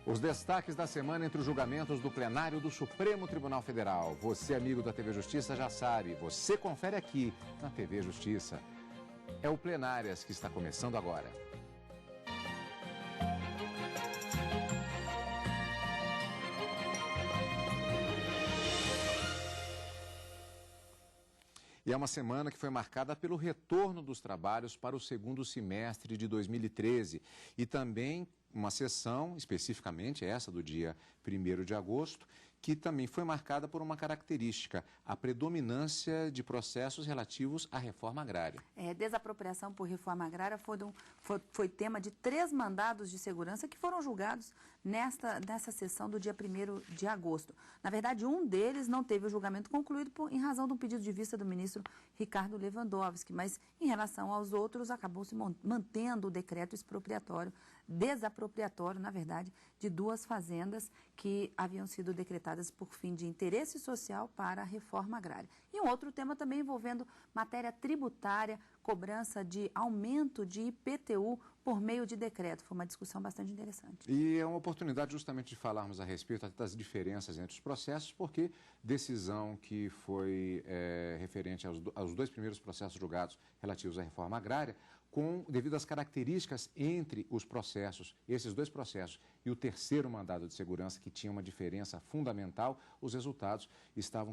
Os destaques da semana entre os julgamentos do plenário do Supremo Tribunal Federal. Você, amigo da TV Justiça, já sabe. Você confere aqui na TV Justiça. É o Plenárias que está começando agora. E é uma semana que foi marcada pelo retorno dos trabalhos para o segundo semestre de 2013 e também uma sessão, especificamente essa do dia 1º de agosto, que também foi marcada por uma característica, a predominância de processos relativos à reforma agrária. Desapropriação por reforma agrária foi tema de 3 mandados de segurança que foram julgados nessa sessão do dia 1º de agosto. Na verdade, um deles não teve o julgamento concluído em razão de um pedido de vista do ministro Ricardo Lewandowski, mas em relação aos outros, acabou se mantendo o decreto desapropriatório, na verdade, de 2 fazendas que haviam sido decretadas por fim de interesse social para a reforma agrária. E um outro tema também envolvendo matéria tributária, cobrança de aumento de IPTU por meio de decreto. Foi uma discussão bastante interessante. E é uma oportunidade justamente de falarmos a respeito das diferenças entre os processos, porque decisão que foi referente aos 2 primeiros processos julgados relativos à reforma agrária, devido às características entre os processos, esses 2 processos e o 3º mandado de segurança, que tinha uma diferença fundamental, os resultados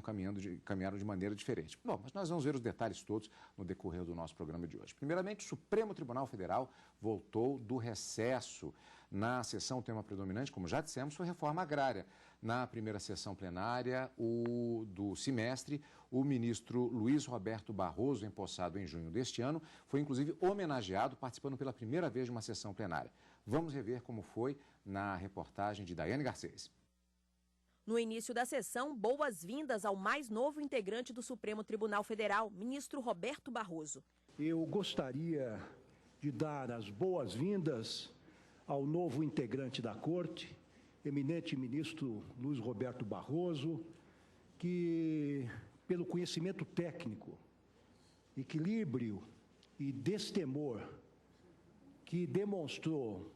caminharam de maneira diferente. Bom, mas nós vamos ver os detalhes todos no decorrer do nosso programa de hoje. Primeiramente, o Supremo Tribunal Federal voltou do recesso. Na sessão, o tema predominante, como já dissemos, foi reforma agrária. Na primeira sessão plenária do semestre, o ministro Luiz Roberto Barroso, empossado em junho deste ano, foi inclusive homenageado, participando pela primeira vez de uma sessão plenária. Vamos rever como foi na reportagem de Daiane Garcês. No início da sessão, boas-vindas ao mais novo integrante do Supremo Tribunal Federal, ministro Roberto Barroso. Eu gostaria de dar as boas-vindas ao novo integrante da Corte, eminente ministro Luiz Roberto Barroso, que, pelo conhecimento técnico, equilíbrio e destemor que demonstrou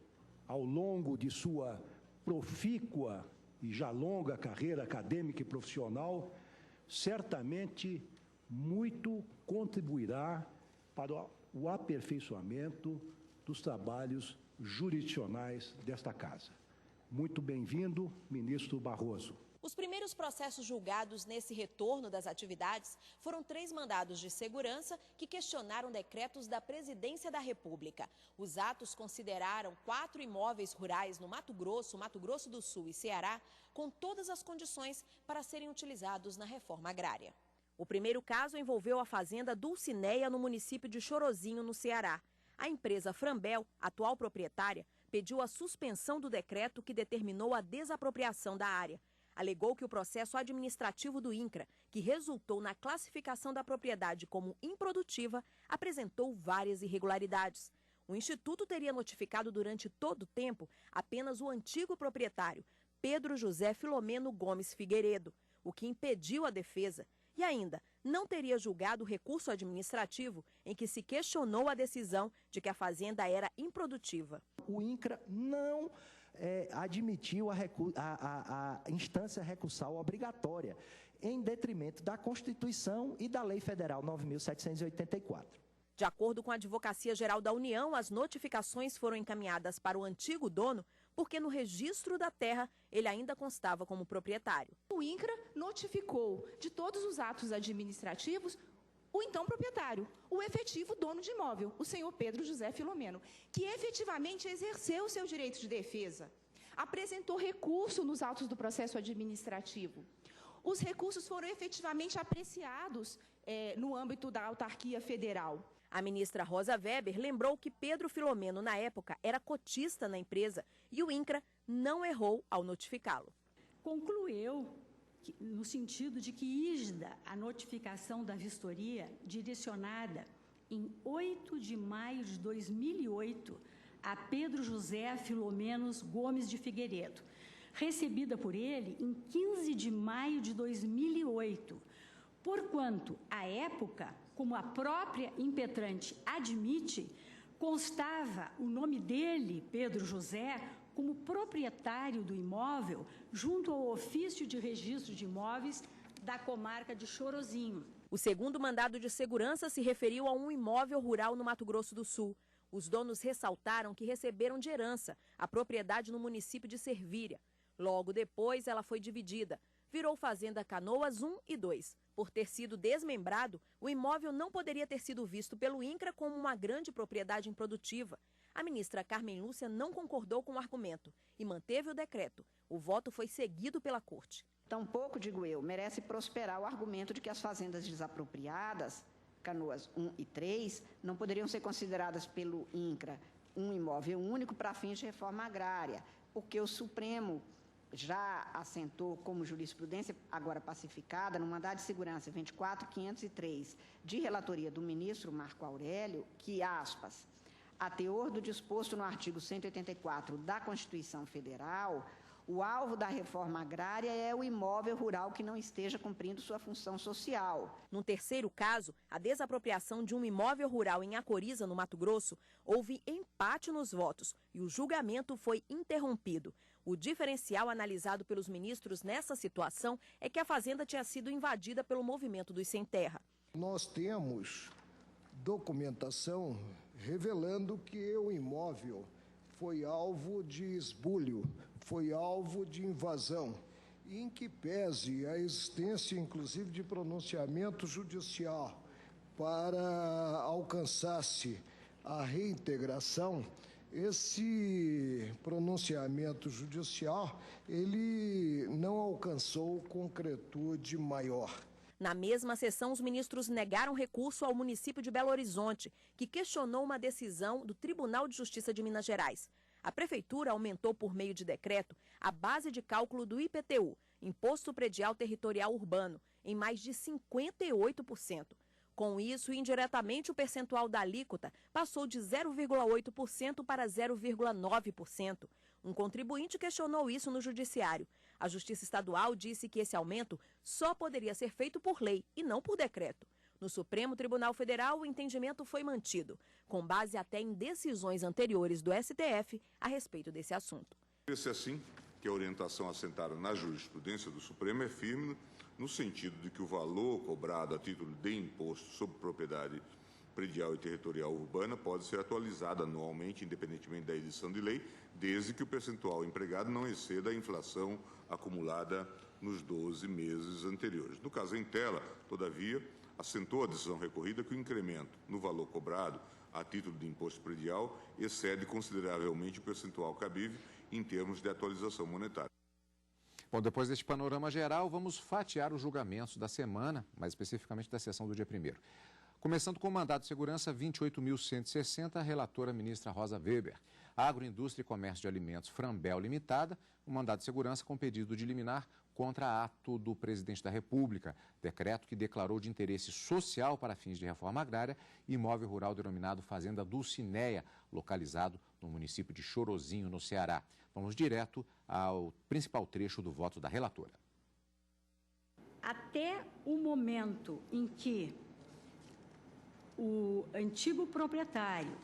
ao longo de sua profícua e já longa carreira acadêmica e profissional, certamente muito contribuirá para o aperfeiçoamento dos trabalhos jurisdicionais desta Casa. Muito bem-vindo, ministro Barroso. Os primeiros processos julgados nesse retorno das atividades foram 3 mandados de segurança que questionaram decretos da Presidência da República. Os atos consideraram 4 imóveis rurais no Mato Grosso do Sul e Ceará, com todas as condições para serem utilizados na reforma agrária. O primeiro caso envolveu a fazenda Dulcineia, no município de Chorozinho, no Ceará. A empresa Frambel, atual proprietária, pediu a suspensão do decreto que determinou a desapropriação da área. Alegou que o processo administrativo do INCRA, que resultou na classificação da propriedade como improdutiva, apresentou várias irregularidades. O Instituto teria notificado durante todo o tempo apenas o antigo proprietário, Pedro José Filomeno Gomes Figueiredo, o que impediu a defesa. E ainda, não teria julgado o recurso administrativo em que se questionou a decisão de que a fazenda era improdutiva. O INCRA não admitiu a instância recursal obrigatória, em detrimento da Constituição e da Lei Federal 9.784. De acordo com a Advocacia Geral da União, as notificações foram encaminhadas para o antigo dono porque no registro da terra ele ainda constava como proprietário. O INCRA notificou de todos os atos administrativos o então proprietário, o efetivo dono de imóvel, o senhor Pedro José Filomeno, que efetivamente exerceu o seu direito de defesa, apresentou recurso nos autos do processo administrativo. Os recursos foram efetivamente apreciados no âmbito da autarquia federal. A ministra Rosa Weber lembrou que Pedro Filomeno, na época, era cotista na empresa e o INCRA não errou ao notificá-lo. Concluiu no sentido de que isda a notificação da vistoria direcionada em 8 de maio de 2008 a Pedro José Filomeno Gomes de Figueiredo, recebida por ele em 15 de maio de 2008, porquanto, à época, como a própria impetrante admite, constava o nome dele, Pedro José, como proprietário do imóvel junto ao ofício de registro de imóveis da comarca de Chorozinho. O segundo mandado de segurança se referiu a um imóvel rural no Mato Grosso do Sul. Os donos ressaltaram que receberam de herança a propriedade no município de Servíria. Logo depois, ela foi dividida. Virou Fazenda Canoas 1 e 2. Por ter sido desmembrado, o imóvel não poderia ter sido visto pelo INCRA como uma grande propriedade improdutiva. A ministra Carmen Lúcia não concordou com o argumento e manteve o decreto. O voto foi seguido pela Corte. Tampouco, digo eu, merece prosperar o argumento de que as fazendas desapropriadas, Canoas 1 e 3, não poderiam ser consideradas pelo INCRA um imóvel único para fins de reforma agrária, porque o Supremo já assentou como jurisprudência, agora pacificada, no mandado de segurança 24.503, de relatoria do ministro Marco Aurélio, que, aspas, a teor do disposto no artigo 184 da Constituição Federal, o alvo da reforma agrária é o imóvel rural que não esteja cumprindo sua função social. No terceiro caso, a desapropriação de um imóvel rural em Acoriza, no Mato Grosso, houve empate nos votos e o julgamento foi interrompido. O diferencial analisado pelos ministros nessa situação é que a fazenda tinha sido invadida pelo movimento dos sem terra. Nós temos documentação revelando que o imóvel foi alvo de esbulho, foi alvo de invasão, em que pese a existência, inclusive, de pronunciamento judicial para alcançar-se a reintegração, esse pronunciamento judicial, ele não alcançou concretude maior. Na mesma sessão, os ministros negaram recurso ao município de Belo Horizonte, que questionou uma decisão do Tribunal de Justiça de Minas Gerais. A prefeitura aumentou por meio de decreto a base de cálculo do IPTU, Imposto Predial Territorial Urbano, em mais de 58%. Com isso, indiretamente, o percentual da alíquota passou de 0,8% para 0,9%. Um contribuinte questionou isso no judiciário. A Justiça Estadual disse que esse aumento só poderia ser feito por lei e não por decreto. No Supremo Tribunal Federal, o entendimento foi mantido, com base até em decisões anteriores do STF a respeito desse assunto. Esse assim que a orientação assentada na jurisprudência do Supremo é firme no sentido de que o valor cobrado a título de imposto sobre propriedade predial e territorial urbana pode ser atualizado anualmente, independentemente da edição de lei, desde que o percentual empregado não exceda a inflação acumulada nos 12 meses anteriores. No caso em tela, todavia, assentou a decisão recorrida que o incremento no valor cobrado a título de imposto predial excede consideravelmente o percentual cabível em termos de atualização monetária. Bom, depois deste panorama geral, vamos fatiar os julgamentos da semana, mais especificamente da sessão do dia 1º. Começando com o mandado de segurança 28.160, a relatora ministra Rosa Weber. Agroindústria e Comércio de Alimentos Frambel Limitada, o mandado de segurança com pedido de liminar contra ato do presidente da República, decreto que declarou de interesse social para fins de reforma agrária imóvel rural denominado Fazenda Dulcinéia, localizado no município de Chorozinho, no Ceará. Vamos direto ao principal trecho do voto da relatora. Até o momento em que o antigo proprietário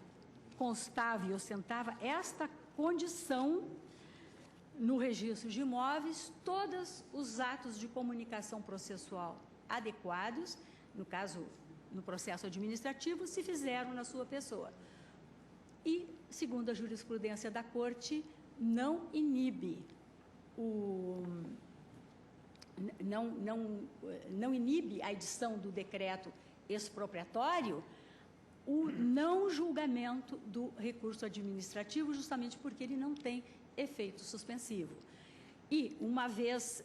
constava e ostentava esta condição no registro de imóveis, todos os atos de comunicação processual adequados, no caso, no processo administrativo, se fizeram na sua pessoa. E, segundo a jurisprudência da Corte, não inibe não inibe a edição do decreto expropriatório o não julgamento do recurso administrativo, justamente porque ele não tem efeito suspensivo. E, uma vez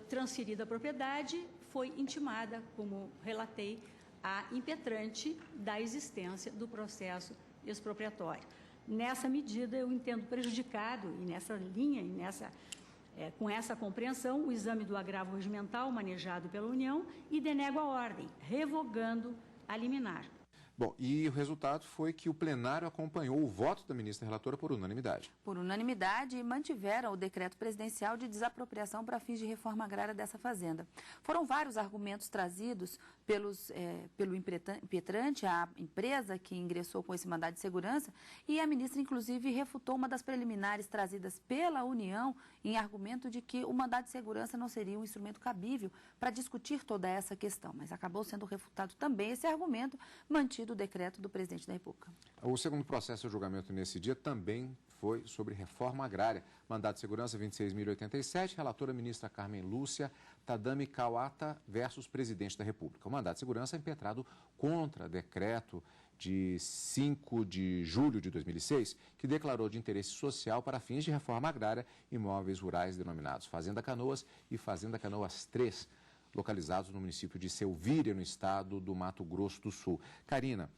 transferida a propriedade, foi intimada, como relatei, a impetrante da existência do processo expropriatório. Nessa medida, eu entendo prejudicado, e nessa linha, com essa compreensão, o exame do agravo regimental manejado pela União e denego a ordem, revogando a liminar. Bom, e o resultado foi que o plenário acompanhou o voto da ministra relatora por unanimidade. Por unanimidade, e mantiveram o decreto presidencial de desapropriação para fins de reforma agrária dessa fazenda. Foram vários argumentos trazidos pelo impetrante, a empresa que ingressou com esse mandado de segurança, e a ministra, inclusive, refutou uma das preliminares trazidas pela União em argumento de que o mandado de segurança não seria um instrumento cabível para discutir toda essa questão, mas acabou sendo refutado também esse argumento, mantido o decreto do presidente da República. O segundo processo de julgamento nesse dia também foi sobre reforma agrária. Mandado de segurança 26.087, relatora ministra Carmen Lúcia Tadami Kawata versus presidente da República. O mandado de segurança é impetrado contra decreto de 5 de julho de 2006, que declarou de interesse social para fins de reforma agrária imóveis rurais denominados Fazenda Canoas e Fazenda Canoas 3, localizados no município de Selvíria, no estado do Mato Grosso do Sul. Karina,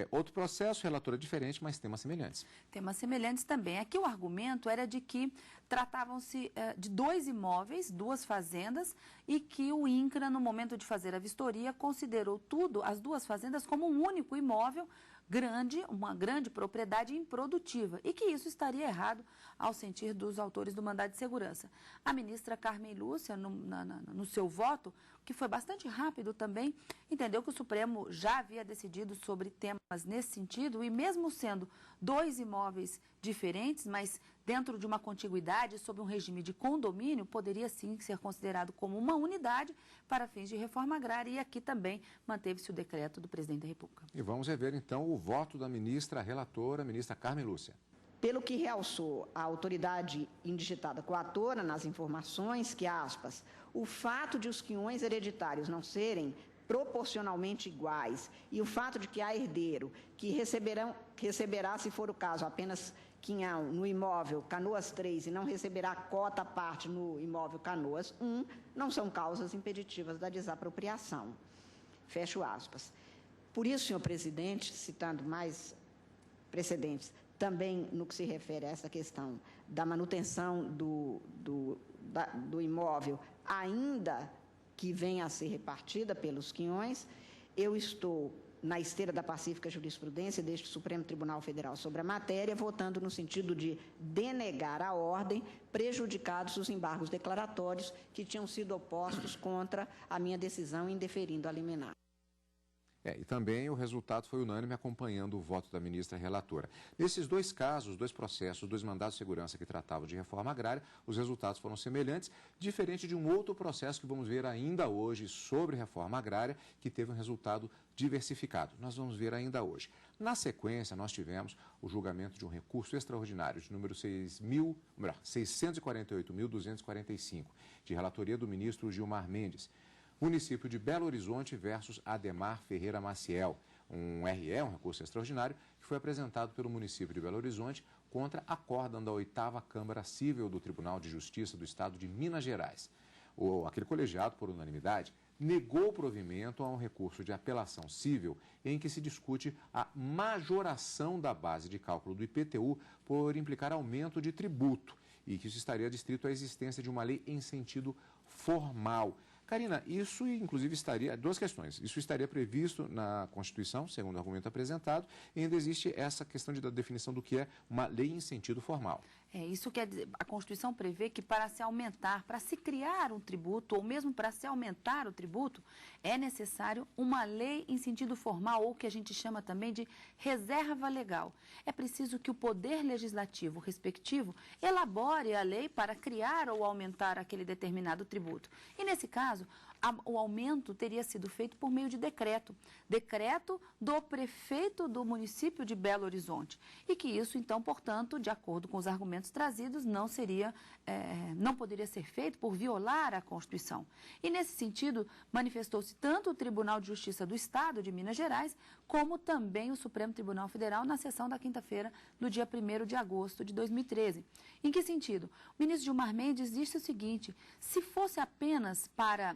outro processo, relatora diferente, mas temas semelhantes. Temas semelhantes também. Aqui o argumento era de que tratavam-se de 2 imóveis, 2 fazendas, e que o INCRA, no momento de fazer a vistoria, considerou as 2 fazendas como um único imóvel grande, uma grande propriedade improdutiva, e que isso estaria errado ao sentir dos autores do mandado de segurança. A ministra Carmen Lúcia, no seu voto, que foi bastante rápido também, entendeu que o Supremo já havia decidido sobre temas nesse sentido, e mesmo sendo 2 imóveis diferentes, mas dentro de uma contiguidade, sob um regime de condomínio, poderia sim ser considerado como uma unidade para fins de reforma agrária, e aqui também manteve-se o decreto do presidente da República. E vamos rever então o voto da ministra relatora, ministra Carmen Lúcia. Pelo que realçou a autoridade indigitada coatora nas informações que, aspas, o fato de os quinhões hereditários não serem proporcionalmente iguais e o fato de que há herdeiro que receberá, se for o caso, apenas quinhão no imóvel Canoas 3 e não receberá cota à parte no imóvel Canoas 1, não são causas impeditivas da desapropriação. Fecho aspas. Por isso, senhor presidente, citando mais precedentes, também no que se refere a essa questão da manutenção do imóvel, ainda que venha a ser repartida pelos quinhões, eu estou na esteira da pacífica jurisprudência deste Supremo Tribunal Federal sobre a matéria, votando no sentido de denegar a ordem, prejudicados os embargos declaratórios que tinham sido opostos contra a minha decisão indeferindo a liminar. E também o resultado foi unânime, acompanhando o voto da ministra relatora. Nesses 2 casos, 2 processos, 2 mandados de segurança que tratavam de reforma agrária, os resultados foram semelhantes, diferente de um outro processo que vamos ver ainda hoje sobre reforma agrária, que teve um resultado diversificado. Nós vamos ver ainda hoje. Na sequência, nós tivemos o julgamento de um recurso extraordinário de número 648.245, de relatoria do ministro Gilmar Mendes. Município de Belo Horizonte versus Ademar Ferreira Maciel, um RE, um recurso extraordinário, que foi apresentado pelo município de Belo Horizonte contra acórdão da 8ª Câmara Cível do Tribunal de Justiça do Estado de Minas Gerais. Aquele colegiado, por unanimidade, negou provimento a um recurso de apelação cível em que se discute a majoração da base de cálculo do IPTU por implicar aumento de tributo e que isso estaria adstrito à existência de uma lei em sentido formal. Karina, isso inclusive estaria, 2 questões, isso estaria previsto na Constituição, segundo o argumento apresentado, e ainda existe essa questão da definição do que é uma lei em sentido formal. Isso quer dizer, a Constituição prevê que para se aumentar, para se criar um tributo, ou mesmo para se aumentar o tributo, é necessário uma lei em sentido formal, ou que a gente chama também de reserva legal. É preciso que o Poder Legislativo respectivo elabore a lei para criar ou aumentar aquele determinado tributo. E nesse caso, o aumento teria sido feito por meio de decreto do prefeito do município de Belo Horizonte. E que isso, então, portanto, de acordo com os argumentos trazidos, não poderia ser feito por violar a Constituição. E, nesse sentido, manifestou-se tanto o Tribunal de Justiça do Estado de Minas Gerais, como também o Supremo Tribunal Federal na sessão da quinta-feira, do dia 1º de agosto de 2013. Em que sentido? O ministro Gilmar Mendes disse o seguinte: se fosse apenas para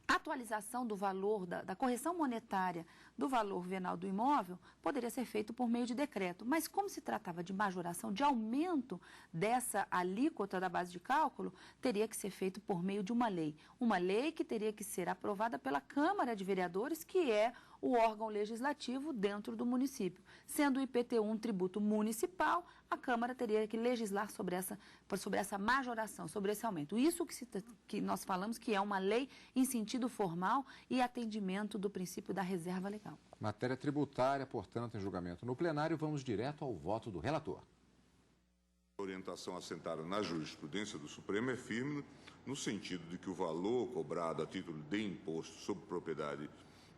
atualização do valor, da correção monetária do valor venal do imóvel, poderia ser feito por meio de decreto. Mas como se tratava de majoração, de aumento dessa alíquota da base de cálculo, teria que ser feito por meio de uma lei. Uma lei que teria que ser aprovada pela Câmara de Vereadores, que é o órgão legislativo dentro do município. Sendo o IPTU um tributo municipal, a Câmara teria que legislar sobre essa majoração, sobre esse aumento. Isso que nós falamos que é uma lei em sentido formal e atendimento do princípio da reserva legal. Matéria tributária, portanto, em julgamento no plenário. Vamos direto ao voto do relator. A orientação assentada na jurisprudência do Supremo é firme no sentido de que o valor cobrado a título de imposto sobre propriedade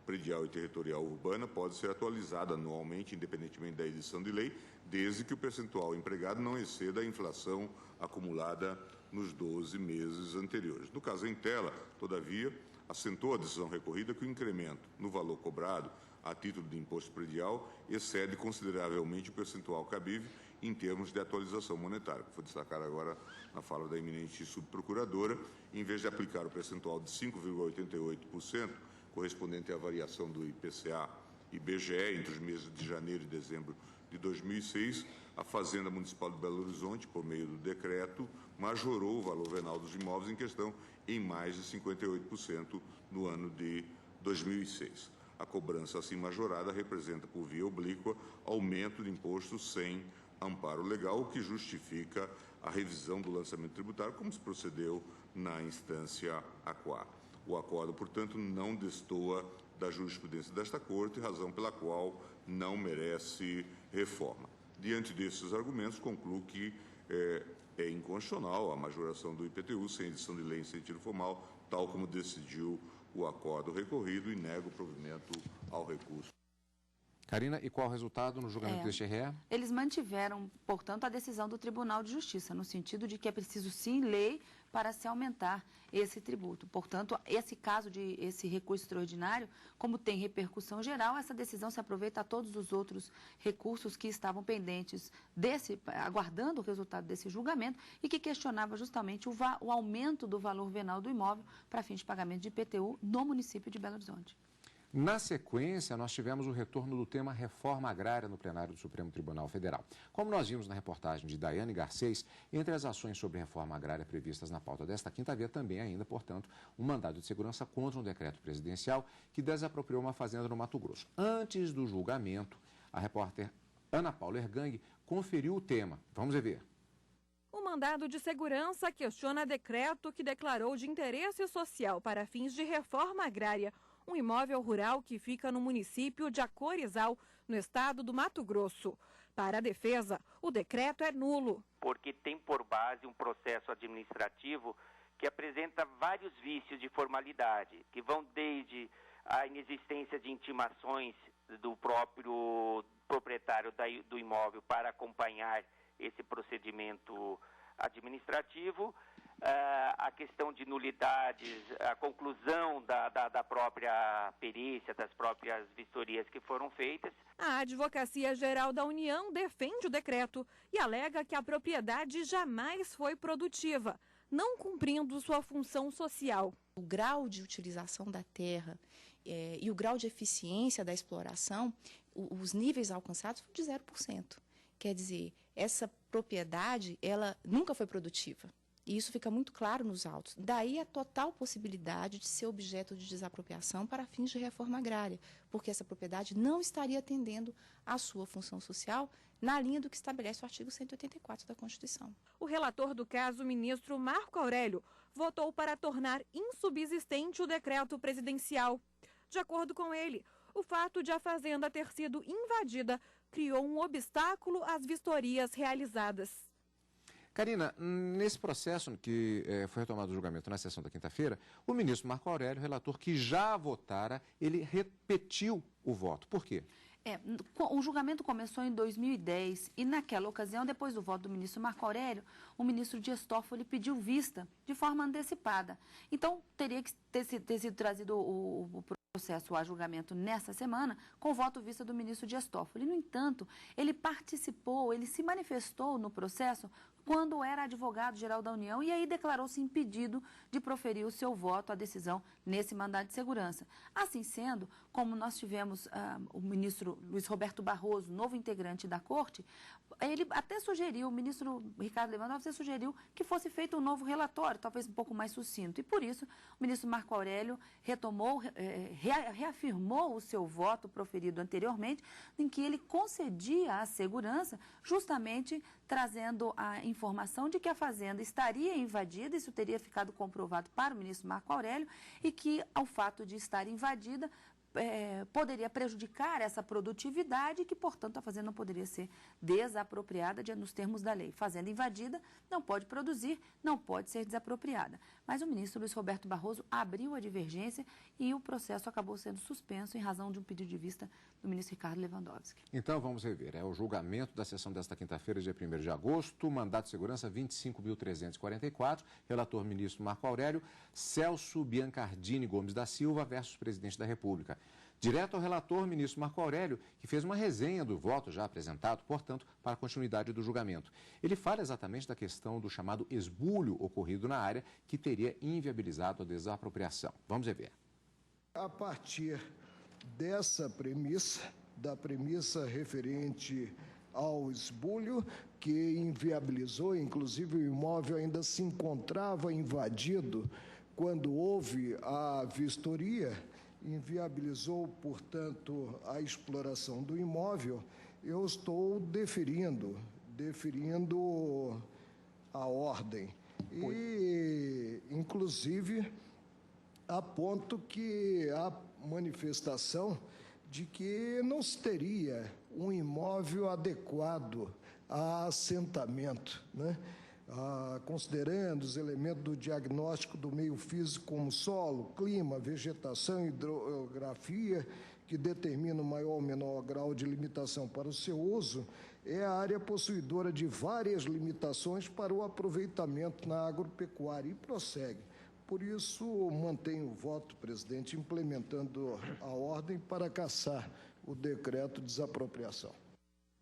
predial e territorial urbana pode ser atualizado anualmente, independentemente da edição de lei, desde que o percentual empregado não exceda a inflação acumulada nos 12 meses anteriores. No caso em tela, todavia, assentou a decisão recorrida que o incremento no valor cobrado a título de imposto predial excede consideravelmente o percentual cabível em termos de atualização monetária, que foi destacado agora na fala da eminente subprocuradora. Em vez de aplicar o percentual de 5,88%, correspondente à variação do IPCA e IBGE entre os meses de janeiro e dezembro de 2006, a Fazenda Municipal de Belo Horizonte, por meio do decreto, majorou o valor venal dos imóveis em questão em mais de 58% no ano de 2006. A cobrança assim majorada representa, por via oblíqua, aumento de imposto sem amparo legal, o que justifica a revisão do lançamento tributário, como se procedeu na instância aquar. O acordo, portanto, não destoa da jurisprudência desta Corte, razão pela qual não merece reforma. Diante desses argumentos, concluo que é inconstitucional a majoração do IPTU sem edição de lei em sentido formal, tal como decidiu o acordo recorrido, e nego o provimento ao recurso. Karina, e qual o resultado no julgamento deste RE? Eles mantiveram, portanto, a decisão do Tribunal de Justiça, no sentido de que é preciso, sim, lei para se aumentar esse tributo. Portanto, esse recurso extraordinário, como tem repercussão geral, essa decisão se aproveita a todos os outros recursos que estavam pendentes aguardando o resultado desse julgamento e que questionava justamente o aumento do valor venal do imóvel para fins de pagamento de IPTU no município de Belo Horizonte. Na sequência, nós tivemos o retorno do tema reforma agrária no plenário do Supremo Tribunal Federal. Como nós vimos na reportagem de Daiane Garcês, entre as ações sobre reforma agrária previstas na pauta desta quinta, havia também ainda, portanto, um mandado de segurança contra um decreto presidencial que desapropriou uma fazenda no Mato Grosso. Antes do julgamento, a repórter Ana Paula Ergang conferiu o tema. Vamos ver. O mandado de segurança questiona decreto que declarou de interesse social para fins de reforma agrária um imóvel rural que fica no município de Acorizal, no estado do Mato Grosso. Para a defesa, o decreto é nulo. Porque tem por base um processo administrativo que apresenta vários vícios de formalidade, que vão desde a inexistência de intimações do próprio proprietário do imóvel para acompanhar esse procedimento administrativo, a questão de nulidades, a conclusão da própria perícia, das próprias vistorias que foram feitas. A Advocacia Geral da União defende o decreto e alega que a propriedade jamais foi produtiva, não cumprindo sua função social. O grau de utilização da terra e o grau de eficiência da exploração, os níveis alcançados foram de 0%. Quer dizer, essa propriedade, ela nunca foi produtiva. E isso fica muito claro nos autos. Daí a total possibilidade de ser objeto de desapropriação para fins de reforma agrária, porque essa propriedade não estaria atendendo à sua função social na linha do que estabelece o artigo 184 da Constituição. O relator do caso, o ministro Marco Aurélio, votou para tornar insubsistente o decreto presidencial. De acordo com ele, o fato de a fazenda ter sido invadida criou um obstáculo às vistorias realizadas. Karina, nesse processo que foi retomado o julgamento na sessão da quinta-feira, o ministro Marco Aurélio, relator que já votara, ele repetiu o voto. Por quê? O julgamento começou em 2010 e naquela ocasião, depois do voto do ministro Marco Aurélio, o ministro Dias Toffoli pediu vista de forma antecipada. Então, teria que ter sido trazido o processo a julgamento nessa semana com o voto vista do ministro Dias Toffoli. No entanto, ele participou, ele se manifestou no processo quando era advogado-geral da União, e aí declarou-se impedido de proferir o seu voto à decisão nesse mandado de segurança. Assim sendo, como nós tivemos o ministro Luiz Roberto Barroso, novo integrante da Corte, ele até sugeriu, o ministro Ricardo Lewandowski sugeriu que fosse feito um novo relatório, talvez um pouco mais sucinto. E por isso, o ministro Marco Aurélio reafirmou o seu voto proferido anteriormente, em que ele concedia a segurança, justamente trazendo a informação de que a fazenda estaria invadida, isso teria ficado comprovado para o ministro Marco Aurélio, e que ao fato de estar invadida, poderia prejudicar essa produtividade e que, portanto, a fazenda não poderia ser desapropriada nos termos da lei. Fazenda invadida não pode produzir, não pode ser desapropriada. Mas o ministro Luiz Roberto Barroso abriu a divergência e o processo acabou sendo suspenso em razão de um pedido de vista do ministro Ricardo Lewandowski. Então, vamos rever. É o julgamento da sessão desta quinta-feira, dia 1º de agosto, mandato de segurança 25.344, relator ministro Marco Aurélio, Celso Biancardini Gomes da Silva versus presidente da República. Direto ao relator, ministro Marco Aurélio, que fez uma resenha do voto já apresentado, portanto, para a continuidade do julgamento. Ele fala exatamente da questão do chamado esbulho ocorrido na área, que teria inviabilizado a desapropriação. Vamos rever. A partir dessa premissa, da premissa referente ao esbulho, que inviabilizou, inclusive o imóvel ainda se encontrava invadido quando houve a vistoria, inviabilizou, portanto, a exploração do imóvel, eu estou deferindo a ordem. E, inclusive, aponto que há manifestação de que não se teria um imóvel adequado a assentamento, né? Considerando os elementos do diagnóstico do meio físico como solo, clima, vegetação e hidrografia, que determina o maior ou menor grau de limitação para o seu uso, é a área possuidora de várias limitações para o aproveitamento na agropecuária e prossegue. Por isso, mantenho o voto, presidente, implementando a ordem para cassar o decreto de desapropriação.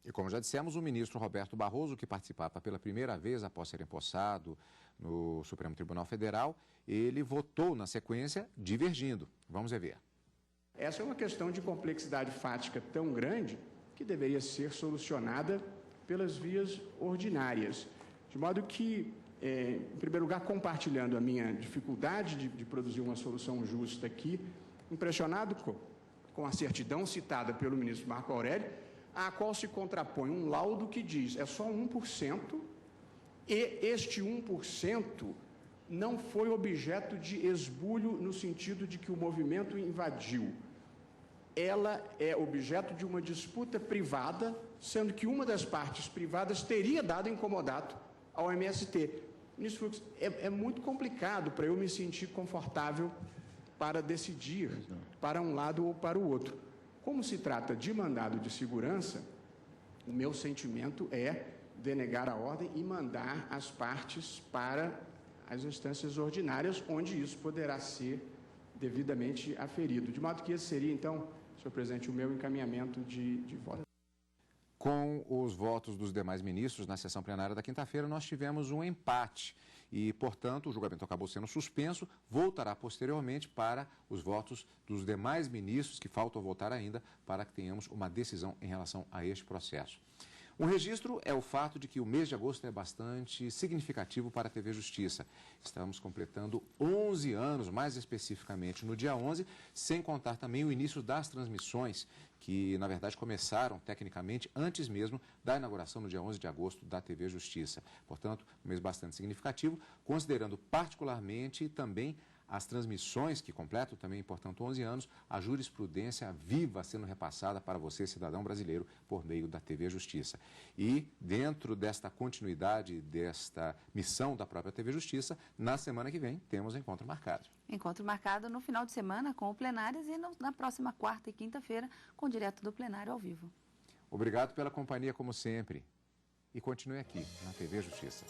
E como já dissemos, o ministro Roberto Barroso, que participava pela primeira vez após ser empossado no Supremo Tribunal Federal, ele votou na sequência divergindo. Vamos rever. Essa é uma questão de complexidade fática tão grande que deveria ser solucionada pelas vias ordinárias. De modo que, em primeiro lugar, compartilhando a minha dificuldade de produzir uma solução justa aqui, impressionado com a certidão citada pelo ministro Marco Aurélio, a qual se contrapõe um laudo que diz é só 1%, e este 1% não foi objeto de esbulho no sentido de que o movimento invadiu. Ela é objeto de uma disputa privada, sendo que uma das partes privadas teria dado incomodato ao MST. Ministro Fux, é muito complicado para eu me sentir confortável para decidir para um lado ou para o outro. Como se trata de mandado de segurança, o meu sentimento é denegar a ordem e mandar as partes para as instâncias ordinárias, onde isso poderá ser devidamente aferido. De modo que esse seria, então, senhor presidente, o meu encaminhamento de voto. Com os votos dos demais ministros na sessão plenária da quinta-feira, nós tivemos um empate e, portanto, o julgamento acabou sendo suspenso, voltará posteriormente para os votos dos demais ministros, que faltam votar ainda, para que tenhamos uma decisão em relação a este processo. Um registro é o fato de que o mês de agosto é bastante significativo para a TV Justiça. Estamos completando 11 anos, mais especificamente no dia 11, sem contar também o início das transmissões, que, na verdade, começaram tecnicamente antes mesmo da inauguração no dia 11 de agosto da TV Justiça. Portanto, um mês bastante significativo, considerando particularmente também as transmissões que completam também, portanto, 11 anos, a jurisprudência viva sendo repassada para você, cidadão brasileiro, por meio da TV Justiça. E, dentro desta continuidade, desta missão da própria TV Justiça, na semana que vem, temos encontro marcado. Encontro marcado no final de semana com o Plenárias e na próxima quarta e quinta-feira com o direto do plenário ao vivo. Obrigado pela companhia, como sempre. E continue aqui, na TV Justiça.